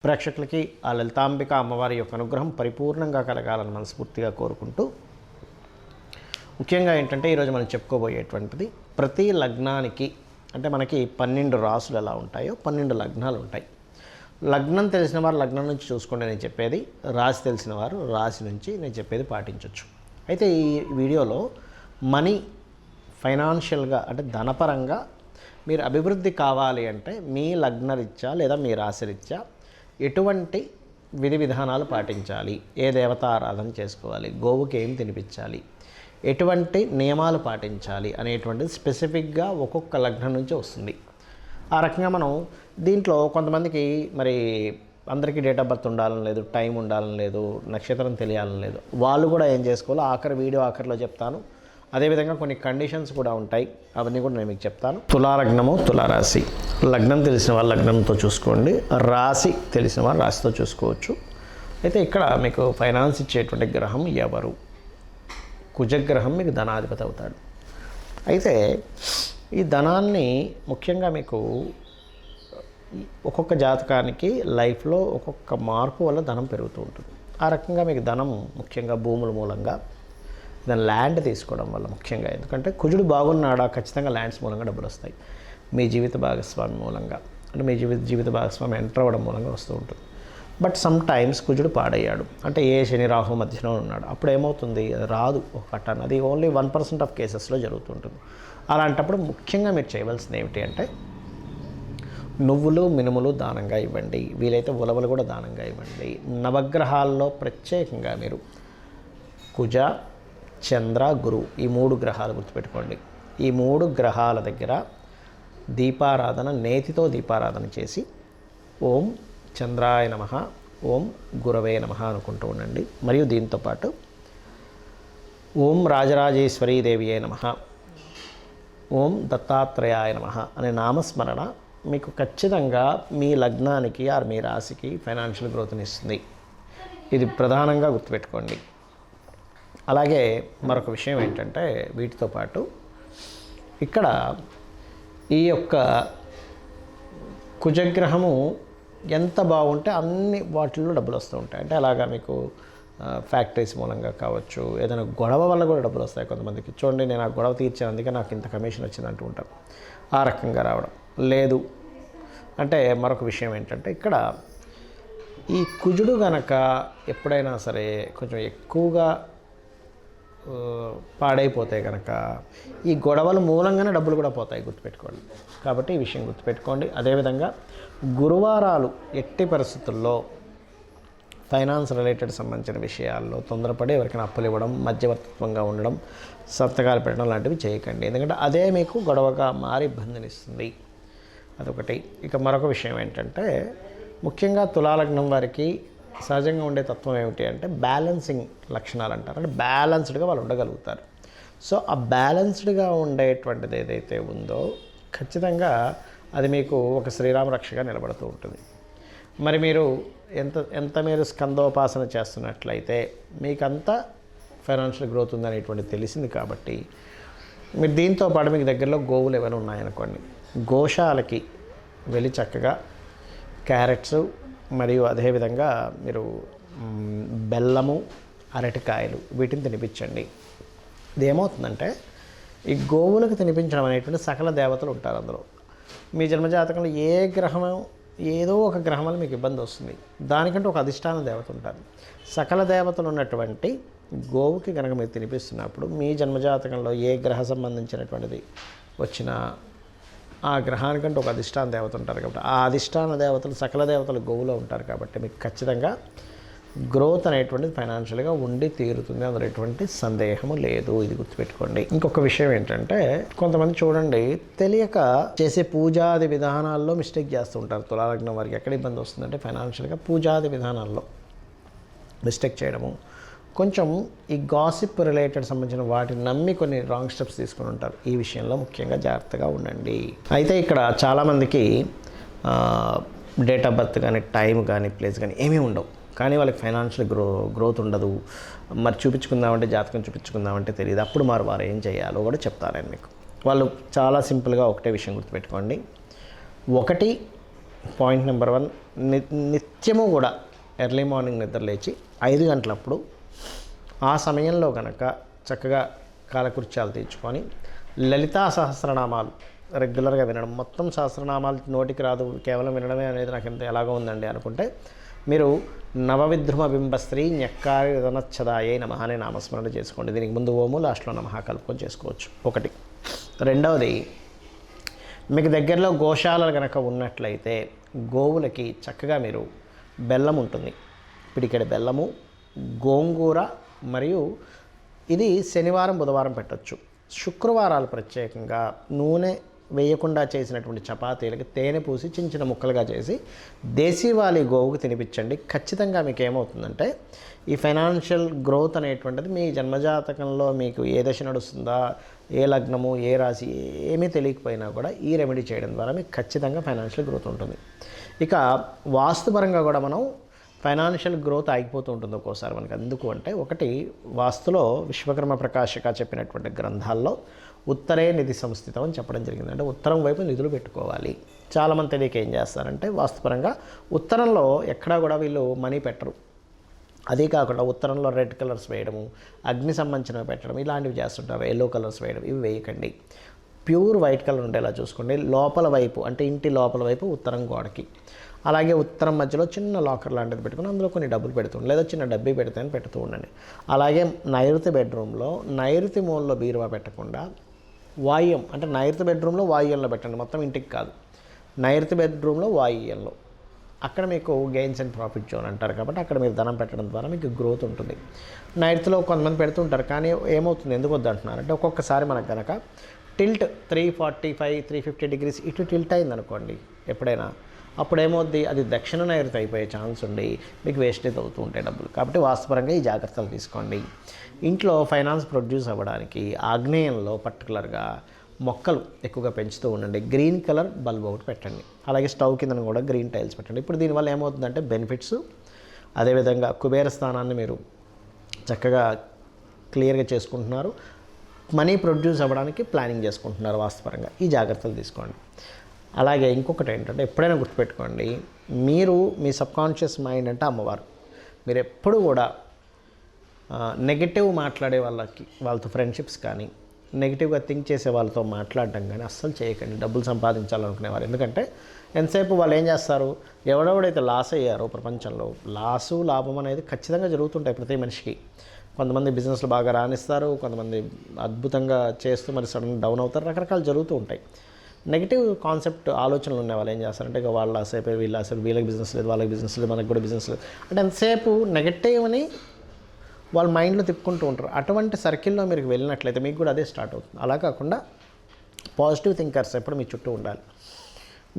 ప్రేక్షకులకి ఆ లలితాంబిక అమ్మవారి యొక్క అనుగ్రహం పరిపూర్ణంగా కలగాలని మనస్ఫూర్తిగా కోరుకుంటూ, ముఖ్యంగా ఏంటంటే ఈరోజు మనం చెప్పుకోబోయేటువంటిది ప్రతి లగ్నానికి అంటే మనకి 12 రాసులు ఎలా ఉంటాయో 12 లగ్నాలు ఉంటాయి. లగ్నం తెలిసిన వారు లగ్నం నుంచి చూసుకోండి నేను చెప్పేది, రాశి తెలిసిన వారు రాశి నుంచి నేను చెప్పేది పాటించవచ్చు. అయితే ఈ వీడియోలో మనీ ఫైనాన్షియల్గా అంటే ధనపరంగా మీరు అభివృద్ధి కావాలి అంటే మీ లగ్నరీత్యా లేదా మీ రాశిరీత్యా ఎటువంటి విధి విధానాలు పాటించాలి, ఏ దేవత ఆరాధన చేసుకోవాలి, గోవుకి ఏం తినిపించాలి, ఎటువంటి నియమాలు పాటించాలి అనేటువంటిది స్పెసిఫిక్గా ఒక్కొక్క లగ్నం నుంచి వస్తుంది. ఆ రకంగా మనం దీంట్లో కొంతమందికి మరి అందరికీ డేట్ ఆఫ్ బర్త్ ఉండాలని లేదు, టైం ఉండాలని లేదు, నక్షత్రం తెలియాలని లేదు. వాళ్ళు కూడా ఏం చేసుకోవాలో వీడియో ఆఖరిలో చెప్తాను. అదేవిధంగా కొన్ని కండిషన్స్ కూడా ఉంటాయి, అవన్నీ కూడా నేను మీకు చెప్తాను. తులాలగ్నము తులారాశి, లగ్నం తెలిసిన వాళ్ళు లగ్నంతో చూసుకోండి, రాశి తెలిసిన వాళ్ళు రాశితో చూసుకోవచ్చు. అయితే ఇక్కడ మీకు ఫైనాన్స్ ఇచ్చేటువంటి గ్రహం ఎవరు? కుజగ్రహం మీకు ధనాధిపతి అవుతాడు. అయితే ఈ ధనాన్ని ముఖ్యంగా మీకు ఒక్కొక్క జాతకానికి లైఫ్లో ఒక్కొక్క మార్పు వల్ల ధనం పెరుగుతూ ఉంటుంది. ఆ రకంగా మీకు ధనం ముఖ్యంగా భూముల మూలంగా, దాని ల్యాండ్ తీసుకోవడం వల్ల ముఖ్యంగా, ఎందుకంటే కుజుడు బాగున్నాడా ఖచ్చితంగా ల్యాండ్స్ మూలంగా డబ్బులు వస్తాయి. మీ జీవిత భాగస్వామి మూలంగా అంటే మీ జీవిత భాగస్వామి ఎంటర్ అవ్వడం మూలంగా వస్తూ ఉంటుంది. బట్ సమ్ టైమ్స్ కుజుడు పాడయ్యాడు అంటే ఏ శని రాహు మధ్యలో ఉన్నాడు, అప్పుడు ఏమవుతుంది, రాదు ఒక కట్టన్. అది ఓన్లీ 1% ఆఫ్ కేసెస్లో జరుగుతుంటుంది. అలాంటప్పుడు ముఖ్యంగా మీరు చేయవలసింది ఏమిటి అంటే నువ్వులు మినుములు దానంగా ఇవ్వండి, వీలైతే ఉలవలు కూడా దానంగా ఇవ్వండి. నవగ్రహాల్లో ప్రత్యేకంగా మీరు కుజ చంద్ర గురు ఈ 3 గ్రహాలు గుర్తుపెట్టుకోండి. ఈ 3 గ్రహాల దగ్గర దీపారాధన, నేతితో దీపారాధన చేసి ఓం చంద్రాయ నమః, ఓం గురవే నమః అనుకుంటూ ఉండండి. మరియు దీంతోపాటు ఓం రాజరాజేశ్వరీదేవియే నమః, ఓం దత్తాత్రేయాయ నమః అనే నామస్మరణ మీకు ఖచ్చితంగా మీ లగ్నానికి ఆర్ మీ రాశికి ఫైనాన్షియల్ గ్రోత్ని ఇస్తుంది. ఇది ప్రధానంగా గుర్తుపెట్టుకోండి. అలాగే మరొక విషయం ఏంటంటే వీటితో పాటు ఇక్కడ ఈ యొక్క కుజగ్రహము ఎంత బాగుంటే అన్ని వాటిల్లో డబ్బులు వస్తూ ఉంటాయి. అంటే అలాగా మీకు ఫ్యాక్టరీస్ మూలంగా కావచ్చు, ఏదైనా గొడవ వల్ల కూడా డబ్బులు వస్తాయి. కొంతమందికి చూడండి, నేను ఆ గొడవ తీర్చాను అందుకే నాకు ఇంత కమిషన్ వచ్చింది అంటూ ఉంటారు. ఆ రకంగా రావడం లేదు. అంటే మరొక విషయం ఏంటంటే ఇక్కడ ఈ కుజుడు గనక ఎప్పుడైనా సరే కొంచెం ఎక్కువగా పాడైపోతే కనుక ఈ గొడవల మూలంగానే డబ్బులు కూడా పోతాయి, గుర్తుపెట్టుకోండి. కాబట్టి ఈ విషయం గుర్తుపెట్టుకోండి. అదేవిధంగా గురువారాలు ఎట్టి పరిస్థితుల్లో ఫైనాన్స్ రిలేటెడ్ సంబంధించిన విషయాల్లో తొందరపడి ఎవరికైనా అప్పులు ఇవ్వడం, మధ్యవర్తిత్వంగా ఉండడం, సంతకాలు పెట్టడం లాంటివి చేయకండి. ఎందుకంటే అదే మీకు గొడవగా మారి ఇబ్బందినిస్తుంది. అదొకటి. ఇక మరొక విషయం ఏంటంటే ముఖ్యంగా తులాలగ్నం వారికి సహజంగా ఉండే తత్వం ఏమిటి అంటే బ్యాలెన్సింగ్ లక్షణాలు అంటారు. అంటే బ్యాలెన్స్డ్గా వాళ్ళు ఉండగలుగుతారు. సో ఆ బ్యాలెన్స్డ్గా ఉండేటువంటిది ఏదైతే ఉందో ఖచ్చితంగా అది మీకు ఒక శ్రీరామ రక్షగా నిలబడుతూ ఉంటుంది. మరి మీరు ఎంత మీరు స్కందోపాసన చేస్తున్నట్లయితే మీకంతా ఫైనాన్షియల్ గ్రోత్ ఉందనేటువంటిది తెలిసింది. కాబట్టి మీరు దీంతో పాటు మీకు దగ్గరలో గోవులు ఏమైనా ఉన్నాయనుకోండి, గోశాలకి వెళ్ళి చక్కగా క్యారెట్స్ మరియు అదేవిధంగా మీరు బెల్లము, అరటికాయలు వీటిని తినిపించండి. ఇది ఏమవుతుందంటే ఈ గోవులకు తినిపించడం అనేటువంటి సకల దేవతలు ఉంటారు అందులో. మీ జన్మజాతకంలో ఏ గ్రహం ఏదో ఒక గ్రహం వల్ల మీకు ఇబ్బంది వస్తుంది, దానికంటే ఒక అధిష్టాన దేవత ఉంటారు. సకల దేవతలు ఉన్నటువంటి గోవుకి కనుక మీరు తినిపిస్తున్నప్పుడు మీ జన్మజాతకంలో ఏ గ్రహ సంబంధించినటువంటిది వచ్చినా ఆ గ్రహానికంటే ఒక అధిష్టాన దేవత ఉంటారు. కాబట్టి ఆ అధిష్టాన దేవతలు సకల దేవతలు గోవులో ఉంటారు. కాబట్టి మీకు ఖచ్చితంగా గ్రోత్ అనేటువంటిది ఫైనాన్షియల్గా ఉండి తీరుతుంది, అందులో ఎటువంటి సందేహము లేదు. ఇది గుర్తుపెట్టుకోండి. ఇంకొక విషయం ఏంటంటే కొంతమంది చూడండి తెలియక చేసే పూజాది విధానాల్లో మిస్టేక్ చేస్తూ ఉంటారు. తులాలగ్నం వారికి ఎక్కడ ఇబ్బంది వస్తుందంటే ఫైనాన్షియల్గా పూజాది విధానాల్లో మిస్టేక్ చేయడము, కొంచెం ఈ గాసిప్ రిలేటెడ్ సంబంధించిన వాటిని నమ్మి కొన్ని రాంగ్ స్టెప్స్ తీసుకుని ఉంటారు. ఈ విషయంలో ముఖ్యంగా జాగ్రత్తగా ఉండండి. అయితే ఇక్కడ చాలామందికి డేట్ ఆఫ్ బర్త్ కానీ టైం కానీ ప్లేస్ కానీ ఏమీ ఉండవు, కానీ వాళ్ళకి ఫైనాన్షియల్ గ్రోత్ ఉండదు. మరి చూపించుకుందామంటే జాతకం చూపించుకుందామంటే తెలియదు. అప్పుడు మరి వారు ఏం చేయాలో కూడా చెప్తాను నేను మీకు. వాళ్ళు చాలా సింపుల్గా ఒకటే విషయం గుర్తుపెట్టుకోండి. 1 పాయింట్ నెంబర్ 1, నిత్యము కూడా ఎర్లీ మార్నింగ్ నిద్ర లేచి 5 గంటలప్పుడు ఆ సమయంలో కనుక చక్కగా కాలకృత్యాలు తీర్చుకొని లలితా సహస్రనామాలు రెగ్యులర్గా వినడం. మొత్తం సహస్రనామాలు నోటికి రాదు, కేవలం వినడమే అనేది నాకు ఎంత ఎలాగో ఉందండి అనుకుంటే మీరు నవవిద్రుమ బింబస్త్రీ న్యక్కారి రనచ్చదాయే నమః అనే నామస్మరణ చేసుకోండి. దీనికి ముందు ఓము లాస్ట్లో నమః కలుపుకొని చేసుకోవచ్చు. ఒకటి. రెండవది, మీకు దగ్గరలో గోశాలలు కనుక ఉన్నట్లయితే గోవులకి చక్కగా మీరు బెల్లం ఉంటుంది, పిడికెడు బెల్లము, గోంగూర, మరియు ఇది శనివారం బుధవారం పెట్టచ్చు. శుక్రవారాలు ప్రత్యేకంగా నూనె వేయకుండా చేసినటువంటి చపాతీలకి తేనె పూసి చిన్న చిన్న ముక్కలుగా చేసి దేశీవాలి గోవుకు తినిపించండి. ఖచ్చితంగా మీకు ఏమవుతుందంటే ఈ ఫైనాన్షియల్ గ్రోత్ అనేటువంటిది మీ జన్మజాతకంలో మీకు ఏ దశ నడుస్తుందా, ఏ లగ్నము, ఏ రాశి ఏమీ తెలియకపోయినా కూడా ఈ రెమెడీ చేయడం ద్వారా మీకు ఖచ్చితంగా ఫైనాన్షియల్ గ్రోత్ ఉంటుంది. ఇక వాస్తుపరంగా కూడా మనం ఫైనాన్షియల్ గ్రోత్ ఆగిపోతూ ఉంటుంది ఒక్కోసారి మనకి. ఎందుకు అంటే, ఒకటి, వాస్తులో విశ్వకర్మ ప్రకాశిక చెప్పినటువంటి గ్రంథాల్లో ఉత్తరే నిధి సంస్థితం అని చెప్పడం జరిగింది. అంటే ఉత్తరం వైపు నిధులు పెట్టుకోవాలి. చాలామంది తెలియక ఏం చేస్తారంటే వాస్తుపరంగా ఉత్తరంలో ఎక్కడా కూడా వీళ్ళు మనీ పెట్టరు. అదే కాకుండా ఉత్తరంలో రెడ్ కలర్స్ వేయడము, అగ్ని సంబంధించినవి పెట్టడం, ఇలాంటివి చేస్తుంటారు. ఎల్లో కలర్స్ వేయడం, ఇవి వేయకండి. ప్యూర్ వైట్ కలర్ ఉండేలా చూసుకోండి. లోపల వైపు అంటే ఇంటి లోపల వైపు ఉత్తరం గోడకి, అలాగే ఉత్తరం మధ్యలో చిన్న లాకర్ లాంటిది పెట్టుకుని అందులో కొన్ని డబ్బులు పెడుతుంది, లేదా చిన్న డబ్బీ పెడితే పెడుతూ ఉండండి. అలాగే నైరుతి బెడ్రూమ్లో నైరుతి మూలలో బీరువా పెట్టకుండా వాయువ్యం అంటే నైరుతి బెడ్రూమ్లో వాయువ్యంలో పెట్టండి, మొత్తం ఇంటికి కాదు. నైరుతి బెడ్రూమ్లో వాయువ్యంలో, అక్కడ మీకు గెయిన్స్ అండ్ ప్రాఫిట్ జోన్ అంటారు కాబట్టి అక్కడ మీరు ధనం పెట్టడం ద్వారా మీకు గ్రోత్ ఉంటుంది. నైరుతిలో కొంతమంది పెడుతుంటారు, కానీ ఏమవుతుంది, ఎందుకు వద్దంటున్నారంటే ఒక్కొక్కసారి మనకు కనుక టిల్ట్ 345, 350 డిగ్రీస్ ఇటు టిల్ట్ అయిందనుకోండి ఎప్పుడైనా, అప్పుడు ఏమవుద్ది, అది దక్షిణ నైరుతి అయిపోయే ఛాన్స్ ఉండి మీకు వేస్టేజ్ అవుతూ ఉంటాయి డబ్బులు. కాబట్టి వాస్తుపరంగా ఈ జాగ్రత్తలు తీసుకోండి. ఇంట్లో ఫైనాన్స్ ప్రొడ్యూస్ అవ్వడానికి ఆగ్నేయంలో పర్టికులర్గా మొక్కలు ఎక్కువగా పెంచుతూ ఉండండి. గ్రీన్ కలర్ బల్బ్ ఒకటి పెట్టండి. అలాగే స్టవ్ కింద కూడా గ్రీన్ టైల్స్ పెట్టండి. ఇప్పుడు దీనివల్ల ఏమవుతుందంటే బెనిఫిట్స్, అదేవిధంగా కుబేర స్థానాన్ని మీరు చక్కగా క్లియర్గా చేసుకుంటున్నారు, మనీ ప్రొడ్యూస్ అవ్వడానికి ప్లానింగ్ చేసుకుంటున్నారు వాస్తుపరంగా. ఈ జాగ్రత్తలు తీసుకోండి. అలాగే ఇంకొకటి ఏంటంటే, ఎప్పుడైనా గుర్తుపెట్టుకోండి, మీరు మీ సబ్కాన్షియస్ మైండ్ అంటే అమ్మవారు. మీరు ఎప్పుడు కూడా నెగిటివ్ మాట్లాడే వాళ్ళతో ఫ్రెండ్షిప్స్ కానీ, నెగిటివ్గా థింక్ చేసే వాళ్ళతో మాట్లాడడం కానీ అస్సలు చేయకండి. డబ్బులు సంపాదించాలనుకునేవారు, ఎందుకంటే ఎంతసేపు వాళ్ళు ఏం చేస్తారు, ఎవడెవడైతే లాస్ అయ్యారో ప్రపంచంలో, లాసు లాభం అనేది ఖచ్చితంగా జరుగుతుంటాయి ప్రతి మనిషికి. కొంతమంది బిజినెస్లు బాగా రాణిస్తారు, కొంతమంది అద్భుతంగా చేస్తూ మరి సడన్ డౌన్ అవుతారు, రకరకాలు జరుగుతూ ఉంటాయి. నెగిటివ్ కాన్సెప్ట్ ఆలోచనలు ఉన్న వాళ్ళు ఏం చేస్తారంటే, ఇక వాళ్ళ సేపు వీళ్ళకి బిజినెస్ లేదు, వాళ్ళకి బిజినెస్ లేదు, మనకు కూడా బిజినెస్ లేదు అంటే ఎంతసేపు నెగటివ్ని వాళ్ళ మైండ్లో తిప్పుకుంటూ ఉంటారు. అటువంటి సర్కిల్లో మీరు వెళ్ళినట్లయితే మీకు కూడా అదే స్టార్ట్ అవుతుంది. అలా కాకుండా పాజిటివ్ థింకర్స్ ఎప్పుడు మీ చుట్టూ ఉండాలి.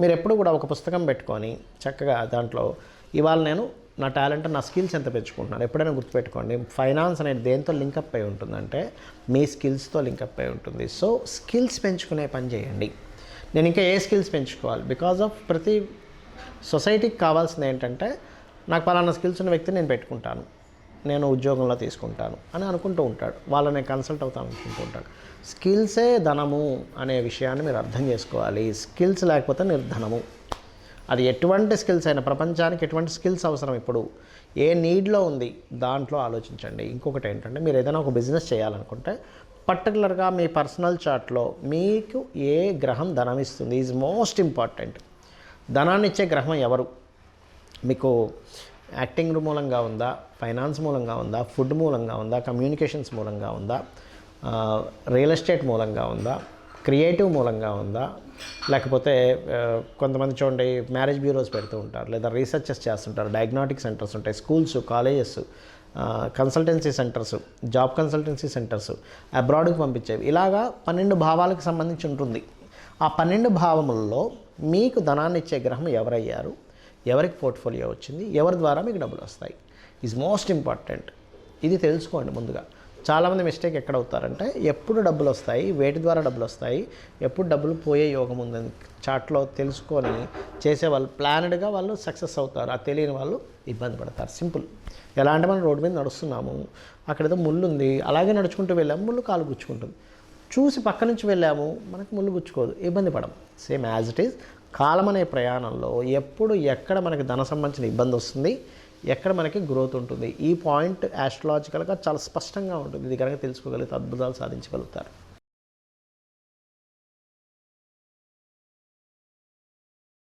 మీరు ఎప్పుడు కూడా ఒక పుస్తకం పెట్టుకొని చక్కగా దాంట్లో ఇవాళ నేను నా టాలెంట్, నా స్కిల్స్ ఎంత పెంచుకుంటున్నాను. ఎప్పుడైనా గుర్తుపెట్టుకోండి, ఫైనాన్స్ అనేది దేంతో లింకప్ అయి ఉంటుందంటే మీ స్కిల్స్తో లింకప్ అయి ఉంటుంది. సో స్కిల్స్ పెంచుకునే పని చేయండి. నేను ఇంకా ఏ స్కిల్స్ పెంచుకోవాలి, బికాజ్ ఆఫ్ ప్రతి సొసైటీకి కావాల్సింది ఏంటంటే, నాకు పలానా స్కిల్స్ ఉన్న వ్యక్తిని నేను పెట్టుకుంటాను, నేను ఉద్యోగంలో తీసుకుంటాను అని అనుకుంటూ ఉంటాడు, వాళ్ళని కన్సల్ట్ అవుతాను అనుకుంటూ ఉంటాడు. స్కిల్సే ధనము అనే విషయాన్ని మీరు అర్థం చేసుకోవాలి. స్కిల్స్ లేకపోతే నిర్ధనము. అది ఎటువంటి స్కిల్స్ అయినా, ప్రపంచానికి ఎటువంటి స్కిల్స్ అవసరం, ఇప్పుడు ఏ నీడ్లో ఉంది దాంట్లో ఆలోచించండి. ఇంకొకటి ఏంటంటే, మీరు ఏదైనా ఒక బిజినెస్ చేయాలనుకుంటే పర్టికులర్గా మీ పర్సనల్ చార్ట్లో మీకు ఏ గ్రహం ధనం ఇస్తుంది ఈజ్ మోస్ట్ ఇంపార్టెంట్. ధనాన్ని ఇచ్చే గ్రహం ఎవరు, మీకు యాక్టింగ్ మూలంగా ఉందా, ఫైనాన్స్ మూలంగా ఉందా, ఫుడ్ మూలంగా ఉందా, కమ్యూనికేషన్స్ మూలంగా ఉందా, రియల్ ఎస్టేట్ మూలంగా ఉందా, క్రియేటివ్ మూలంగా ఉందా, లేకపోతే కొంతమంది చూడండి మ్యారేజ్ బ్యూరోస్ పెడుతూ ఉంటారు, లేదా రీసెర్చెస్ చేస్తుంటారు, డయాగ్నాటిక్ సెంటర్స్ ఉంటాయి, schools, colleges, consultancy centres, job consultancy centres, అబ్రాడ్కి పంపించేవి, ఇలాగా 12 భావాలకు సంబంధించి ఉంటుంది. ఆ 12 భావములలో మీకు ధనాన్ని ఇచ్చే గ్రహం ఎవరయ్యారు, ఎవరికి పోర్ట్ఫోలియో వచ్చింది, ఎవరి ద్వారా మీకు డబ్బులు వస్తాయి ఈజ్ మోస్ట్ ఇంపార్టెంట్. ఇది తెలుసుకోండి ముందుగా. చాలామంది మిస్టేక్ ఎక్కడ అవుతారంటే, ఎప్పుడు డబ్బులు వస్తాయి, వేటి ద్వారా డబ్బులు వస్తాయి, ఎప్పుడు డబ్బులు పోయే యోగం ఉందని చాట్లో తెలుసుకొని చేసేవాళ్ళు ప్లానెడ్గా వాళ్ళు సక్సెస్ అవుతారు. అది తెలియని వాళ్ళు ఇబ్బంది పడతారు. సింపుల్. ఎలా అంటే, మనం రోడ్డు మీద నడుస్తున్నాము, అక్కడ ఏదో ముళ్ళు ఉంది, అలాగే నడుచుకుంటూ వెళ్ళాము, ముళ్ళు కాలు గుచ్చుకుంటుంది. చూసి పక్క నుంచి వెళ్ళాము, మనకు ముళ్ళు గుచ్చుకోదు, ఇబ్బంది పడం. సేమ్ యాజ్ ఇట్ ఈజ్ కాలం అనే ప్రయాణంలో ఎప్పుడు ఎక్కడ మనకి ధన సంబంధించిన ఇబ్బంది వస్తుంది, ఎక్కడ మనకి గ్రోత్ ఉంటుంది, ఈ పాయింట్ యాస్ట్రాలజికల్గా చాలా స్పష్టంగా ఉంటుంది. ఇది కనుక తెలుసుకోగలిగితే అద్భుతాలు సాధించగలుగుతారు.